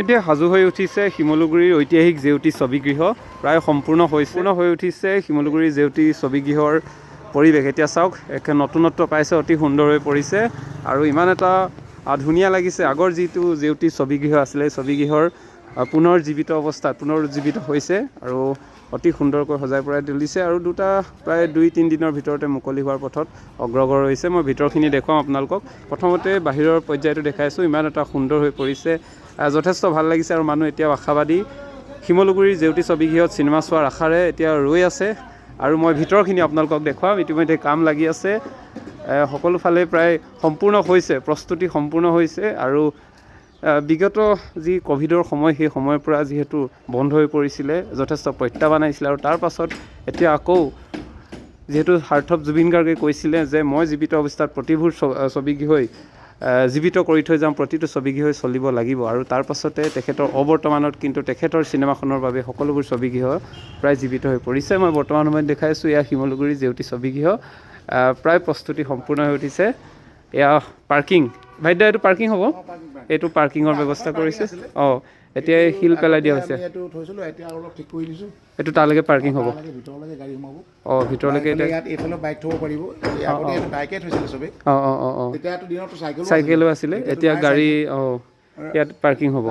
এতিয়া সাজু হৈ উঠিছে শিমলুগুৰিৰ ঐতিহাসিক জেউতি ছবিগৃহ প্ৰায় সম্পূৰ্ণ হৈ উঠিছে শিমলুগুৰিৰ জেউতি ছবিগৃহৰ পৰিৱেশ। এতিয়া চাওক একে নতুনত্ব পাইছে, অতি সুন্দৰ হৈ পৰিছে আৰু ইমান এটা ধুনীয়া লাগিছে। আগৰ যিটো জেউতি ছবিগৃহ আছিলে ছবিগৃহৰ পুনৰুজ্জীৱিত হৈছে আৰু অতি সুন্দৰকৈ সজাই পৰাই তুলিছে আৰু প্ৰায় 2-3 দিনৰ ভিতৰতে মুকলি হোৱাৰ পথত অগ্ৰসৰ হৈছে। মই ভিতৰখিনি দেখুৱাম আপোনালোকক। প্ৰথমতে বাহিৰৰ পৰ্যায়টো দেখাইছোঁ, ইমান এটা সুন্দৰ হৈ পৰিছে, যথেষ্ট ভাল লাগিছে আৰু মানুহ এতিয়াও আশাবাদী। শিমলুগুৰিৰ জেউতি ছবিগৃহত চিনেমা চোৱাৰ আশাৰে এতিয়া ৰৈ আছে আৰু মই ভিতৰখিনি আপোনালোকক দেখুৱাম। ইতিমধ্যে কাম লাগি আছে, সকলো ফালে প্ৰায় সম্পূৰ্ণ হৈছে, প্ৰস্তুতি সম্পূৰ্ণ হৈছে আৰু বিগত যি ক'ভিডৰ সময়, সেই সময়ৰ পৰা যিহেতু বন্ধ হৈ পৰিছিলে, যথেষ্ট প্ৰত্যাহ্বান আহিছিলে আৰু তাৰ পাছত এতিয়া আকৌ যিহেতু হাৰ্থব জুবিন গাৰ্গে কৈছিলে যে মই জীৱিত অৱস্থাত প্ৰতিবোৰ ছবিগৃহই জীৱিত কৰি থৈ যাম, প্ৰতিটো ছবিগৃহই চলিব লাগিব আৰু তাৰ পাছতে তেখেতৰ অবৰ্তমানত কিন্তু তেখেতৰ চিনেমাখনৰ বাবে সকলোবোৰ ছবিগৃহ প্ৰায় জীৱিত হৈ পৰিছে। মই বৰ্তমান সময়ত দেখাইছোঁ এয়া শিমলুগুৰিৰ জেউতি ছবিগৃহ, প্ৰায় প্ৰস্তুতি সম্পূৰ্ণ হৈ উঠিছে। এয়া পাৰ্কিং, ভাইদা এইটো পাৰ্কিং হ'ব, এইটো পাৰ্কিঙৰ ব্যৱস্থা কৰিছে। এতিয়া শিল পেলাই দিয়া হৈছে, এইটো তালৈকে পাৰ্কিং হ'ব। ভিতৰলৈকে চাইকেলো আছিলে, এতিয়া গাড়ী ইয়াত পাৰ্কিং হ'ব।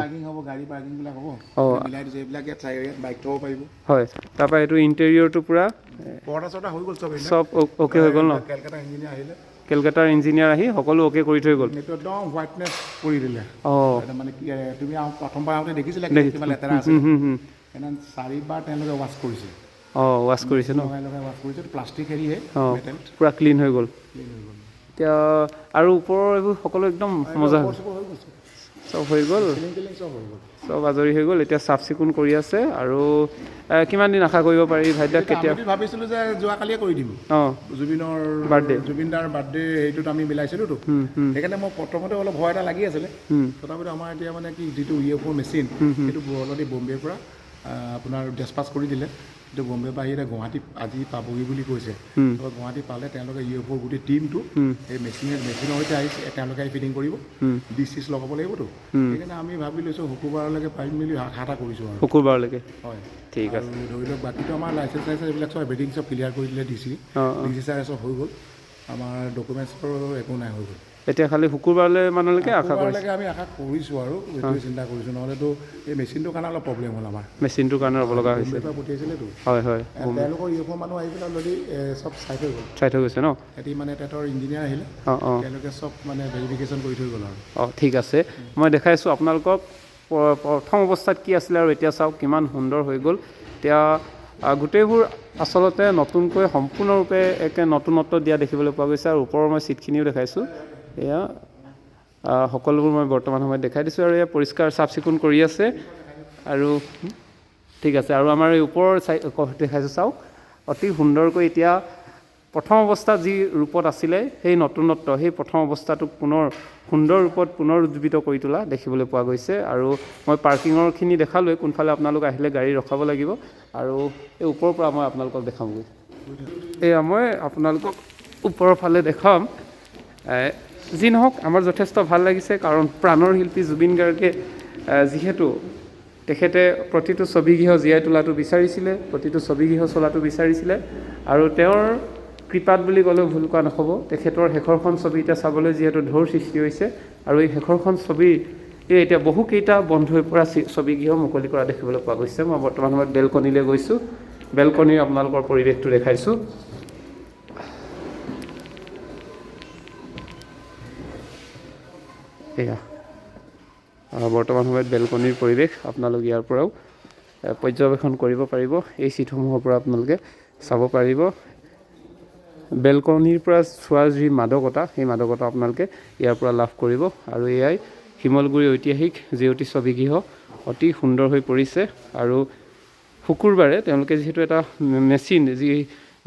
হয়, তাৰপৰা এইটো ইণ্টেৰিয়ৰটো পূৰা চব অ'কে হৈ গ'ল ন? কেলকাতাৰ ইঞ্জিনিয়াৰ আহি সকলো অ'কে কৰি থৈ গ'ল। একদম হোৱাইটনেছ কৰি দিলে। মানে কি তুমি প্ৰথমবাৰ আহোঁতে দেখিছিলা কিমান লেতেৰা আছে, 4বাৰ তেওঁলোকে ৱাছ কৰিছে। ৱাছ কৰিছে ন? ৱাছ কৰিছে, প্লাষ্টিক হেৰিহে পূৰা ক্লিন হৈ গ'ল এতিয়া আৰু ওপৰৰ এইবোৰ সকলো একদম মজা চব হৈ গ'ল, চব আজৰি হৈ গ'ল। এতিয়া চাফ চিকুণ কৰি আছে আৰু কিমান দিন আশা কৰিব পাৰি ভাইদা? কেতিয়া ভাবিছিলোঁ যে যোৱাকালিয়ে কৰি দিম, জুবিন দাৰ বাৰ্থডে হেৰিটোত আমি মিলাইছিলোঁতো, সেইকাৰণে মই প্ৰথমতে অলপ ভয় এটা লাগি আছিলে। তথাপিতো আমাৰ এতিয়া মানে কি যিটো UFO মেচিন, সেইটো অলৰেডি বম্বেৰ পৰা আপোনাৰ ডেছপাছ কৰি দিলে। কিন্তু বম্বেৰ পৰা আহি এতিয়া গুৱাহাটী আজি পাবহি বুলি কৈছে। গুৱাহাটী পালে তেওঁলোকে UFO গোটেই টিমটো এই মেচিনৰ সৈতে আহিছে, তেওঁলোকে আহি ফিটিং কৰিব, ডিছ লগাব লাগিবতো। সেইকাৰণে আমি ভাবি লৈছোঁ শুকুৰবাৰলৈকে পাৰিম বুলি আশা এটা কৰিছোঁ আৰু। শুকুৰবাৰলৈকে? হয়, ঠিক আছে। ধৰি লওক বাকীটো আমাৰ লাইচেঞ্চ এইবিলাক চব এভৰিথিং চব ক্লিয়াৰ কৰি দিলে DC ছাৰে চব হৈ গ'ল, আমাৰ ডকুমেণ্টছৰ একো নাই, হৈ গ'ল। এতিয়া খালি শুকুৰবাৰলৈ মানলৈকে আশা কৰিছোঁ। আমি আশা কৰিছোঁ আৰু এইটোৱে চিন্তা কৰিছোঁ, নহ'লেতো এই মেচিনটোৰ কাৰণে অলপ প্ৰব্লেম হ'ল আমাৰ। মেচিনটোৰ কাৰণে ৰ'ব লগা হৈছে। পঠিয়াইছিলেতো। হয়, তেওঁলোকৰ UFO মানুহ আহি পেলাই অলৰেডি চব চাই থৈ গৈছে ন? সিহঁতি মানে তেহেঁতৰ ইঞ্জিনিয়াৰ আহিলে, তেওঁলোকে চব মানে ভেৰিফিকেশ্যন কৰি থৈ গ'ল আৰু। ঠিক আছে, মই দেখাইছোঁ আপোনালোকক প্ৰথম অৱস্থাত কি আছিলে আৰু এতিয়া চাওক কিমান সুন্দৰ হৈ গ'ল। এতিয়া গোটেইবোৰ আচলতে নতুনকৈ সম্পূৰ্ণৰূপে একে নতুনত্ব দিয়া দেখিবলৈ পোৱা গৈছে আৰু ওপৰৰ মই চিটখিনিও দেখাইছোঁ। এয়া সকলোবোৰ মই বৰ্তমান সময়ত দেখাই দিছোঁ আৰু এয়া পৰিষ্কাৰ চাফ চিকুণ কৰি আছে আৰু ঠিক আছে। আৰু আমাৰ এই ওপৰৰ দেখাইছোঁ, চাওক অতি সুন্দৰকৈ এতিয়া প্ৰথম অৱস্থাত যি ৰূপত আছিলে সেই নতুনত্ব, সেই প্ৰথম অৱস্থাটোক পুনৰ সুন্দৰ ৰূপত পুনৰুজ্জীৱিত কৰি তোলা দেখিবলৈ পোৱা গৈছে। আৰু মই পাৰ্কিঙৰখিনি দেখালোৱে, কোনফালে আপোনালোক আহিলে গাড়ী ৰখাব লাগিব আৰু এই ওপৰৰ পৰা মই আপোনালোকক দেখামগৈ। এয়া মই আপোনালোকক ওপৰৰ ফালে দেখাম। যি নহওক আমাৰ যথেষ্ট ভাল লাগিছে, কাৰণ প্ৰাণৰ শিল্পী জুবিন গাৰ্গে যিহেতু তেখেতে প্ৰতিটো ছবিগৃহ জীয়াই তোলাটো বিচাৰিছিলে, প্ৰতিটো ছবিগৃহ চলাটো বিচাৰিছিলে আৰু তেওঁৰ কৃপাত বুলি ক'লেও ভুল কোৱা নহ'ব। তেখেতৰ শেষৰখন ছবি এতিয়া চাবলৈ যিহেতু ঢৌৰ সৃষ্টি হৈছে আৰু এই শেষৰখন ছবি এতিয়া বহুকেইটা বন্ধ হৈ পৰা ছবিগৃহ মুকলি কৰা দেখিবলৈ পোৱা গৈছে। মই বৰ্তমান সময়ত বেলকনিলৈ গৈছোঁ, বেলকনিৰ আপোনালোকৰ পৰিৱেশটো দেখাইছোঁ। এয়া বৰ্তমান সময়ত বেলকনিৰ পৰিৱেশ, আপোনালোক ইয়াৰ পৰাও পৰ্যবেক্ষণ কৰিব পাৰিব। এই চিটসমূহৰ পৰা আপোনালোকে চাব পাৰিব। বেলকনিৰ পৰা চোৱাৰ যি মাদকতা, সেই মাদকতা আপোনালোকে ইয়াৰ পৰা লাভ কৰিব। আৰু এয়াই শিমলুগুৰিৰ ঐতিহাসিক জেউতি ছবিগৃহ, অতি সুন্দৰ হৈ পৰিছে। আৰু শুকুৰবাৰে তেওঁলোকে যিহেতু এটা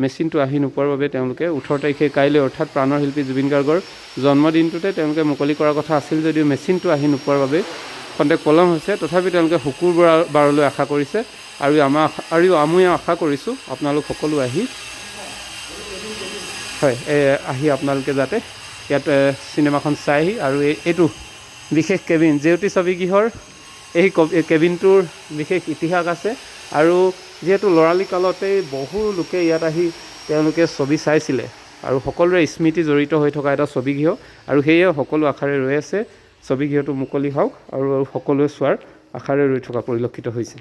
মেচিনটো আহি নোপোৱাৰ বাবে তেওঁলোকে 18 তাৰিখে কাইলৈ অৰ্থাৎ প্ৰাণৰ শিল্পী জুবিন গাৰ্গৰ জন্মদিনটোতে তেওঁলোকে মুকলি কৰাৰ কথা আছিল, যদিও মেচিনটো আহি নোপোৱাৰ বাবে কণ্টেক্ট পলম হৈছে। তথাপি তেওঁলোকে শুকুৰবাৰলৈ আশা কৰিছে আৰু আমি আশা কৰিছোঁ আপোনালোক সকলো আহি আপোনালোকে যাতে ইয়াত চিনেমাখন চাইহি আৰু এইটো বিশেষ কেবিন জেউতি ছবিগৃহৰ এই কেবিনটোৰ বিশেষ ইতিহাস আছে আৰু যিহেতু ল'ৰালি কালতেই বহু লোকে ইয়াত আহি তেওঁলোকে ছবি চাইছিলে আৰু সকলোৰে স্মৃতি জড়িত হৈ থকা এটা ছবিগৃহ আৰু সেয়ে সকলো আশাৰে ৰৈ আছে ছবিগৃহটো মুকলি হওক আৰু সকলোৱে চোৱাৰ আশাৰে ৰৈ থকা পৰিলক্ষিত হৈছে।